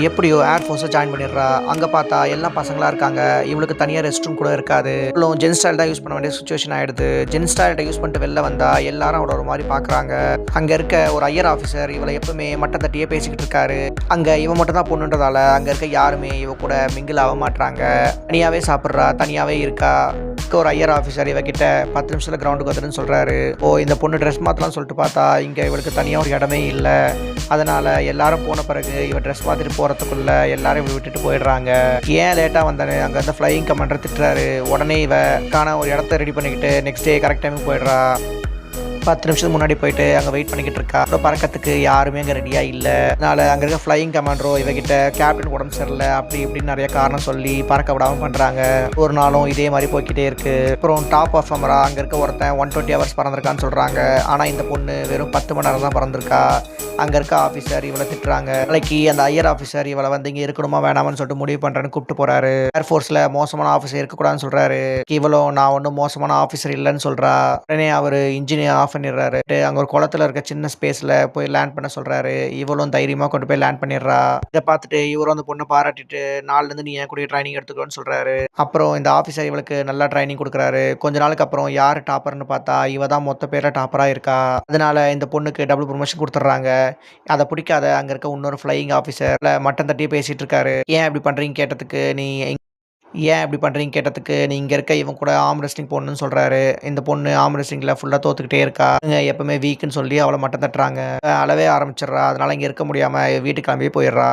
எப்படியோ ஏர் force join பண்ணிடுறா. அங்க பார்த்தா எல்லாம் பசங்களா இருக்காங்க. இவளுக்கு தனியா ரெஸ்ட் ரூம் கூட இருக்காது. இவளும் ஜென்ஸ் டாய்லெட் தான் யூஸ் பண்ண வேண்டிய சிச்சுவேஷன் ஆயிடுது. ஜென்ஸ் டாய்லெட்ட யூஸ் பண்ணிட்டு வெளில வந்தா எல்லாரும் அவள ஒரு மாரி பார்க்குறாங்க. அங்க இருக்க ஒரு ஐயர் ஆஃபீசர் இவள எப்பவுமே மட்டம் தட்டியே பேசிக்கிட்டு இருக்காரு. அங்க இவ மட்டும் தான் பொண்ணுன்றதால அங்க இருக்க யாருமே இவ கூட மிங்கிள் ஆக மாட்றாங்க. தனியாவே சாப்பிடுறா, தனியாவே இருக்கா. ஒரு ஐயர் ஆஃபீசர் இவகிட்ட 10 நிமிஷத்துல கிரவுண்டுக்கு வந்துருன்னு சொல்றாரு. இந்த பொண்ணு ட்ரெஸ் மாத்தலாம்னு சொல்லிட்டு பார்த்தா இங்க இவளுக்கு தனியா ஒரு இடமே இல்ல. அதனால எல்லாரும் போன பிறகு இவ ட்ரெஸ் மாத்திட்டு போறதுக்குள்ள எல்லாரும் இவளை விட்டுட்டு போயிடுறாங்க. ஏன் லேட்டா வந்தானு அங்க இருந்த ஃப்ளையிங் கமாண்டர் திட்டுறாரு. உடனே இவ காண ஒரு இடத்த ரெடி பண்ணிக்கிட்டு நெக்ஸ்ட் டே கரெக்ட் டைமுக்கு போயிடுறா. 10 நிமிஷத்துக்கு முன்னாடி போயிட்டு அங்கே வெயிட் பண்ணிக்கிட்டு இருக்கா. அப்புறம் பறக்கிறதுக்கு யாருமே அங்கே ரெடியாக இல்லை. அதனால அங்கே இருக்க ஃப்ளையிங் கமாண்டரோ இவகிட்ட கேப்டன் உடம்பு சரியில்லை அப்படி இப்படின்னு நிறைய காரணம் சொல்லி பறக்க விடாமல் பண்ணுறாங்க. ஒரு நாளும் இதே மாதிரி போய்கிட்டே இருக்கு. அப்புறம் டாப் பர்ஃபார்மரா அங்கே இருக்க ஒருத்தன் 120 ஹவர்ஸ் பறந்துருக்கான்னு சொல்கிறாங்க. ஆனால் இந்த பொண்ணு வெறும் 10 மணி நேரம் தான் பறந்துருக்கா. அங்கே இருக்க ஆஃபீஸர் இவளை திட்டுறாங்க. நாளைக்கு அந்த ஐயர் ஆஃபீஸர் இவளை வந்து இங்கே இருக்கணுமா வேணாமான்னு சொல்லிட்டு முடிவு பண்ணுறேன்னு கூப்பிட்டு போகிறாரு. ஏர்ஃபோர்ஸில் மோசமான ஆஃபீஸர் இருக்கக்கூடாதுன்னு சொல்கிறாரு. இவளும் நான் ஒன்றும் மோசமான ஆஃபீஸர் இல்லைன்னு சொல்கிறா. உடனே அவர் இன்ஜினியர் ஆஃப் பண்ணிடுறாரு. அங்கே ஒரு குளத்துல இருக்க சின்ன ஸ்பேஸில் போய் லேண்ட் பண்ண சொல்கிறாரு. இவளும் தைரியமாக கொண்டு போய் லேண்ட் பண்ணிடுறா. இதை பார்த்துட்டு இவரும் அந்த பொண்ணை பாராட்டிட்டு நாளிலேருந்து நீ என் கூட ட்ரைனிங் எடுத்துக்கோன்னு சொல்கிறாரு. அப்புறம் இந்த ஆஃபீஸர் இவளுக்கு நல்லா ட்ரைனிங் கொடுக்குறாரு. கொஞ்ச நாளுக்கு அப்புறம் யார் டாப்பர்னு பார்த்தா இவ தான் மொத்த பேரில் டாப்பராக இருக்கா. அதனால இந்த பொண்ணுக்கு டபுள் ப்ரொமோஷன் கொடுத்துட்றாங்க. அதை பிடிக்காத அங்கே இருக்க இன்னொரு ஃப்ளையிங் ஆஃபீஸர் மட்டம் தட்டியே பேசிகிட்டு இருக்காரு. ஏன் இப்படி பண்ணுறீங்க கேட்டதுக்கு நீ இங்கே இருக்க இவன் கூட ஆர்ம் ரெஸ்லிங் போடணும்னு சொல்கிறாரு. இந்த பொண்ணு ஆர்ம் ரெஸ்லிங்கில் ஃபுல்லாக தோத்துக்கிட்டே இருக்கா. எப்பவுமே வீக்குன்னு சொல்லி அவளை மட்டம் தட்டுறாங்க. அளவே ஆரம்பிச்சிடுறா. அதனால இங்கே இருக்க முடியாமல் வீட்டுக்கு கிளம்பி போயிடுறா.